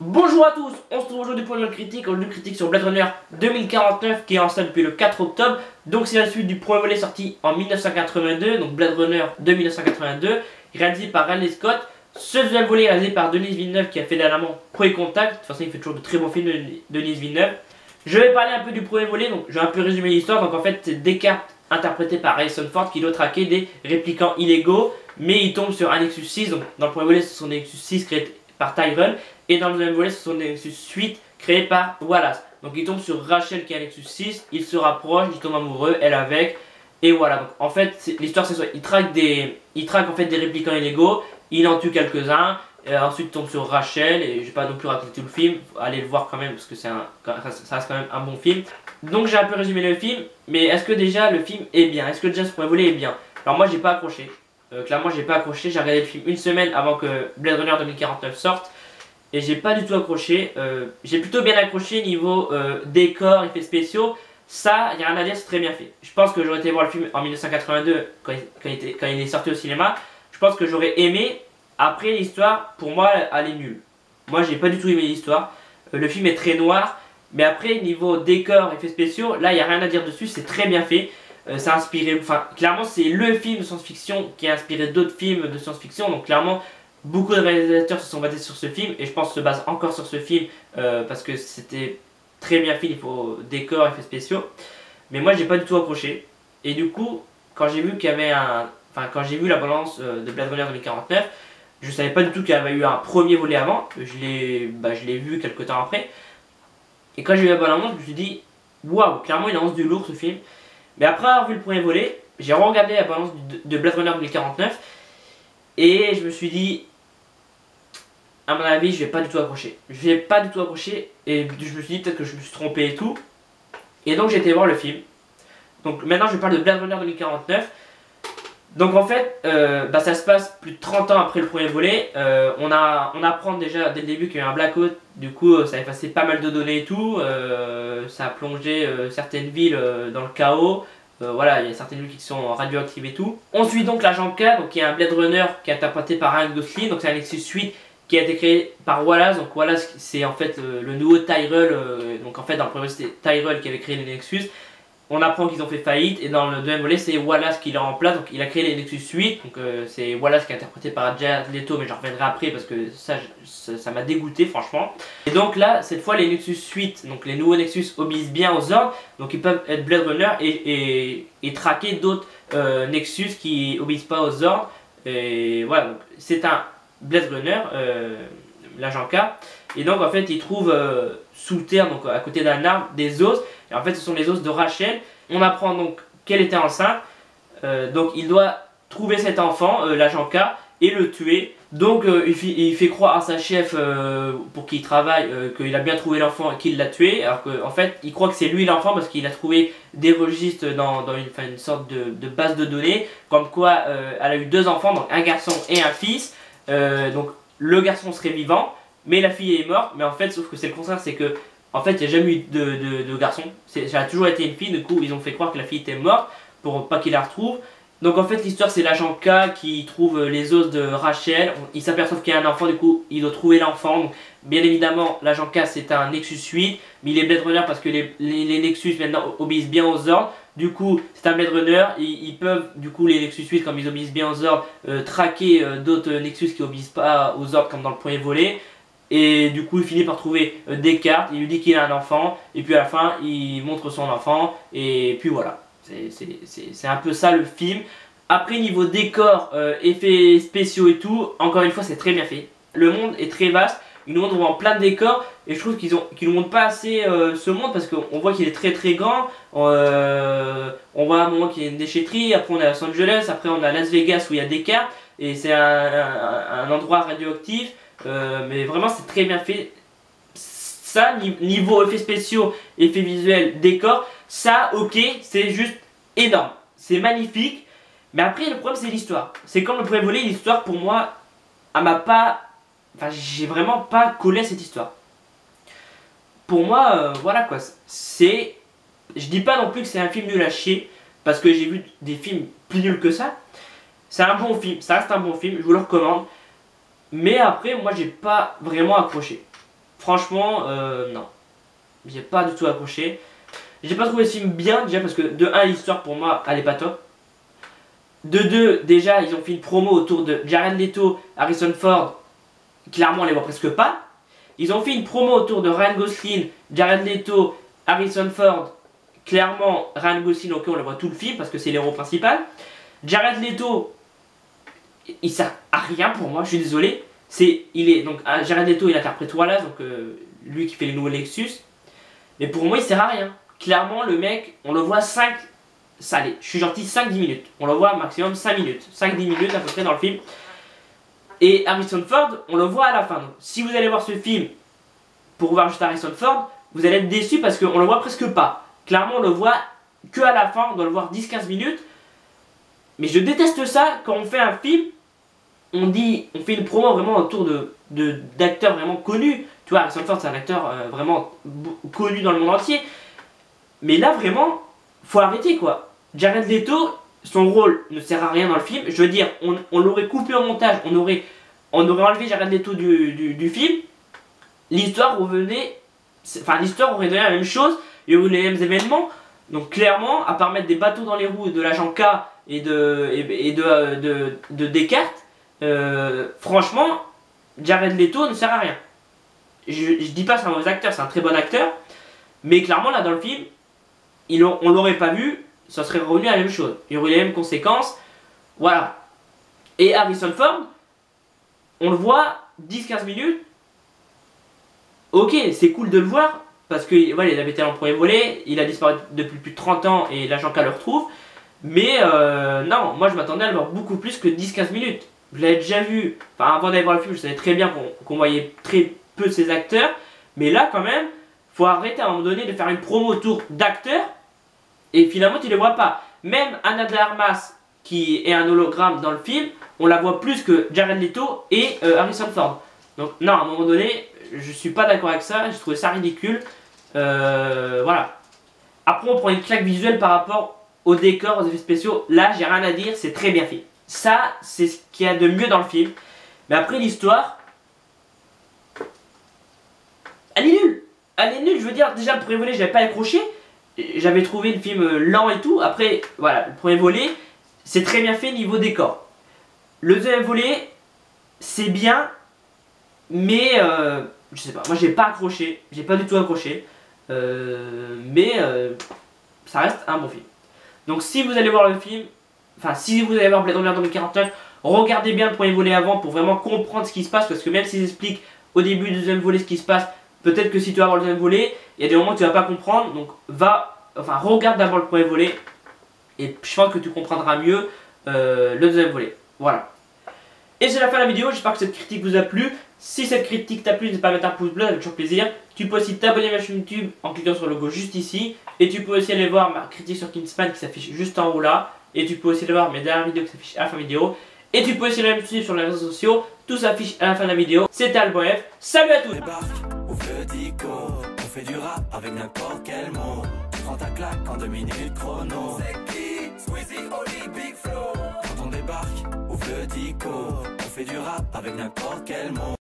Bonjour à tous, on se retrouve aujourd'hui pour une critique sur Blade Runner 2049 qui est en salle depuis le 4 octobre. Donc c'est la suite du premier volet sorti en 1982, donc Blade Runner de 1982, réalisé par Ridley Scott. Ce deuxième volet est réalisé par Denis Villeneuve qui a fait dernièrement Premier Contact. De toute façon il fait toujours de très bons films de Denis Villeneuve. Je vais parler un peu du premier volet, donc je vais un peu résumer l'histoire. Donc en fait c'est Descartes interprété par Harrison Ford qui doit traquer des réplicants illégaux, mais il tombe sur un Nexus 6. Donc dans le premier volet ce sont des Nexus 6 créés par Tyrell, et dans le deuxième volet ce sont des Nexus 8 créés par Wallace. Donc il tombe sur Rachel qui a un Nexus 6, il se rapproche, il tombe amoureux, elle avec, et voilà. Donc en fait l'histoire c'est ça, il traque en fait des réplicants illégaux, il en tue quelques-uns, ensuite il tombe sur Rachel, et je vais pas non plus raconter tout le film, allez le voir quand même parce que ça reste quand même un bon film. Donc j'ai un peu résumé le film, mais est-ce que déjà le film est bien? Est-ce que déjà ce premier volet est bien? Alors moi j'ai pas accroché. Clairement j'ai pas accroché, j'ai regardé le film une semaine avant que Blade Runner 2049 sorte et j'ai pas du tout accroché. J'ai plutôt bien accroché niveau décor, effets spéciaux, ça y a rien à dire, c'est très bien fait. Je pense que j'aurais été voir le film en 1982 quand il est sorti au cinéma, je pense que j'aurais aimé. Après l'histoire pour moi elle est nulle. Moi j'ai pas du tout aimé l'histoire, le film est très noir, mais après niveau décor, effets spéciaux, là y a rien à dire dessus, c'est très bien fait. Ça a inspiré, enfin clairement c'est le film de science-fiction qui a inspiré d'autres films de science-fiction, donc clairement beaucoup de réalisateurs se sont basés sur ce film et je pense se basent encore sur ce film parce que c'était très bien fait, il faut décor, effets spéciaux, mais moi j'ai pas du tout accroché. Et du coup quand j'ai vu qu'il y avait quand j'ai vu la balance de Blade Runner 2049, je savais pas du tout qu'il y avait eu un premier volet avant, je l'ai vu quelques temps après, et quand j'ai vu la balance je me suis dit waouh, clairement il annonce du lourd ce film. Mais après avoir vu le premier volet, j'ai regardé la balance de Blade Runner 2049 et je me suis dit, à mon avis, je vais pas du tout accrocher. Je vais pas du tout accrocher et je me suis dit peut-être que je me suis trompé et tout. Et donc j'ai été voir le film. Donc maintenant je parle de Blade Runner 2049. Donc en fait, ça se passe plus de 30 ans après le premier volet. On apprend déjà dès le début qu'il y a eu un blackout. Du coup, ça a effacé pas mal de données et tout. Ça a plongé certaines villes dans le chaos. Voilà, il y a certaines villes qui sont radioactives et tout. On suit donc l'agent K, donc qui est un Blade Runner qui est interprété par Ryan Gosling. Donc c'est un Nexus 8 qui a été créé par Wallace. Donc Wallace c'est en fait le nouveau Tyrell. Donc en fait dans le premier c'était Tyrell qui avait créé les Nexus. On apprend qu'ils ont fait faillite et dans le deuxième volet c'est Wallace qui les remplace, donc il a créé les Nexus 8, donc c'est Wallace qui est interprété par Jared Leto, mais j'en reviendrai après parce que ça m'a dégoûté franchement. Et donc là cette fois les Nexus 8, donc les nouveaux Nexus obéissent bien aux ordres, donc ils peuvent être Blade Runner et traquer d'autres Nexus qui obéissent pas aux ordres. Et voilà, donc c'est un Blade Runner, l'agent K, et donc en fait il trouve sous terre, donc à côté d'un arbre, des os. Et en fait ce sont les os de Rachel. On apprend donc qu'elle était enceinte, donc il doit trouver cet enfant, l'agent K, et le tuer. Donc il fait croire à sa chef pour qui il travaille qu'il a bien trouvé l'enfant et qu'il l'a tué, alors qu'en fait il croit que c'est lui l'enfant parce qu'il a trouvé des registres dans une sorte de base de données, comme quoi elle a eu deux enfants, donc un garçon et un fils. Donc le garçon serait vivant, mais la fille est morte, mais en fait sauf que c'est le contraire, c'est que en fait, il n'y a jamais eu de garçon. Ça a toujours été une fille. Du coup, ils ont fait croire que la fille était morte pour pas qu'ils la retrouvent. Donc en fait, l'histoire, c'est l'agent K qui trouve les os de Rachel. Il s'aperçoit qu'il y a un enfant. Du coup, il doit trouver l'enfant. Donc, bien évidemment, l'agent K, c'est un Nexus 8. Mais il est Blade Runner parce que les Nexus maintenant obéissent bien aux ordres. Du coup, c'est un Blade Runner. Ils peuvent, du coup, les Nexus 8, comme ils obéissent bien aux ordres, traquer d'autres Nexus qui obéissent pas aux ordres, comme dans le premier volet. Et du coup il finit par trouver Descartes, il lui dit qu'il a un enfant, et puis à la fin il montre son enfant, et puis voilà. C'est un peu ça le film. Après niveau décor, effets spéciaux et tout, encore une fois c'est très bien fait. Le monde est très vaste, ils nous montrent vraiment plein de décors, et je trouve qu'ils nous montrent pas assez ce monde, parce qu'on voit qu'il est très très grand. On voit à un moment qu'il y a une déchetterie, après on est à Los Angeles, après on est à Las Vegas où il y a Descartes, et c'est un endroit radioactif. Mais vraiment c'est très bien fait. Ça, niveau effets spéciaux, effets visuels, décor, ça ok, c'est juste énorme, c'est magnifique. Mais après le problème c'est l'histoire. C'est comme le premier volet, l'histoire pour moi, elle m'a pas, j'ai vraiment pas collé à cette histoire. Pour moi, voilà quoi, c'est, je dis pas non plus que c'est un film nul à chier, parce que j'ai vu des films plus nuls que ça. C'est un bon film, ça reste un bon film, je vous le recommande. Mais après, moi, j'ai pas vraiment accroché. franchement, non. J'ai pas du tout accroché. J'ai pas trouvé ce film bien, déjà parce que de 1, l'histoire pour moi, elle est pas top. De 2, déjà, ils ont fait une promo autour de Jared Leto, Harrison Ford. Clairement, on les voit presque pas. Ils ont fait une promo autour de Ryan Gosling, Jared Leto, Harrison Ford. Clairement, Ryan Gosling, ok, on le voit tout le film parce que c'est l'héros principal. Jared Leto, il sert à rien pour moi, je suis désolé. Donc, Jared Leto, il interprète Wallace, donc lui qui fait les nouveaux Lexus. Mais pour moi, il sert à rien. Clairement, le mec, on le voit 5, ça allait, je suis gentil, 5-10 minutes. On le voit maximum 5 minutes. 5-10 minutes à peu près dans le film. Et Harrison Ford, on le voit à la fin. Donc, si vous allez voir ce film pour voir juste Harrison Ford, vous allez être déçu parce qu'on le voit presque pas. Clairement, on le voit que à la fin, on doit le voir 10-15 minutes. Mais je déteste ça quand on fait un film, on fait une promo vraiment autour d'acteurs vraiment connus. Tu vois, Harrison Ford, c'est un acteur vraiment connu dans le monde entier. Mais là, vraiment, faut arrêter quoi. Jared Leto, son rôle ne sert à rien dans le film. Je veux dire, on l'aurait coupé en montage, on aurait enlevé Jared Leto du film. L'histoire revenait, enfin l'histoire aurait donné la même chose, il y aurait eu les mêmes événements. Donc clairement, à part mettre des bateaux dans les roues de l'agent K et de Descartes, franchement, Jared Leto ne sert à rien. Je dis pas que c'est un mauvais acteur, c'est un très bon acteur. Mais clairement là dans le film, on l'aurait pas vu, ça serait revenu à la même chose. Il y aurait eu les mêmes conséquences. Voilà. Et Harrison Ford, on le voit 10-15 minutes. Ok, c'est cool de le voir. Parce que voilà, il avait été dans le premier volet, il a disparu depuis plus de 30 ans et l'agent K le retrouve. Mais non, moi je m'attendais à le voir beaucoup plus que 10-15 minutes. Je l'avais déjà vu, enfin avant d'aller voir le film, je savais très bien qu'on voyait très peu de ces acteurs. Mais là quand même, faut arrêter à un moment donné de faire une promo autour d'acteurs. Et finalement tu les vois pas. Même Ana de Armas, qui est un hologramme dans le film, on la voit plus que Jared Leto et Harrison Ford. Donc non, à un moment donné, je suis pas d'accord avec ça, j'ai trouvé ça ridicule. Voilà. Après on prend une claque visuelle par rapport au décor, aux effets spéciaux. Là j'ai rien à dire, c'est très bien fait. Ça c'est ce qu'il y a de mieux dans le film. Mais après l'histoire, elle est nulle. Elle est nulle, je veux dire, déjà le premier volet j'avais pas accroché. J'avais trouvé le film lent et tout. Après voilà, le premier volet c'est très bien fait niveau décor. Le deuxième volet c'est bien. Mais je sais pas, moi j'ai pas accroché, j'ai pas du tout accroché, mais ça reste un bon film. Donc si vous allez voir le film, enfin si vous allez voir Blade Runner 2049, regardez bien le premier volet avant pour vraiment comprendre ce qui se passe, parce que même s'ils expliquent au début du deuxième volet ce qui se passe, peut-être que si tu vas voir le deuxième volet, il y a des moments où tu vas pas comprendre, donc regarde d'abord le premier volet, et je pense que tu comprendras mieux le deuxième volet. Voilà. Et c'est la fin de la vidéo, j'espère que cette critique vous a plu. Si cette critique t'a plu, n'hésite pas à mettre un pouce bleu, avec toujours plaisir. Tu peux aussi t'abonner à ma chaîne YouTube en cliquant sur le logo juste ici. Et tu peux aussi aller voir ma critique sur Kingspan qui s'affiche juste en haut là. Et tu peux aussi aller voir mes dernières vidéos qui s'affichent à la fin de la vidéo. Et tu peux aussi aller me suivre sur les réseaux sociaux, tout s'affiche à la fin de la vidéo. C'était Albof, salut à tous. Ouvre le dico, on fait du rap avec n'importe quel mot. Tu prends ta claque en 2 minutes chrono. C'est qui? Squeezie, Oli, Big Flow. Quand on débarque, ouvre le dico, on fait du rap avec n'importe quel mot.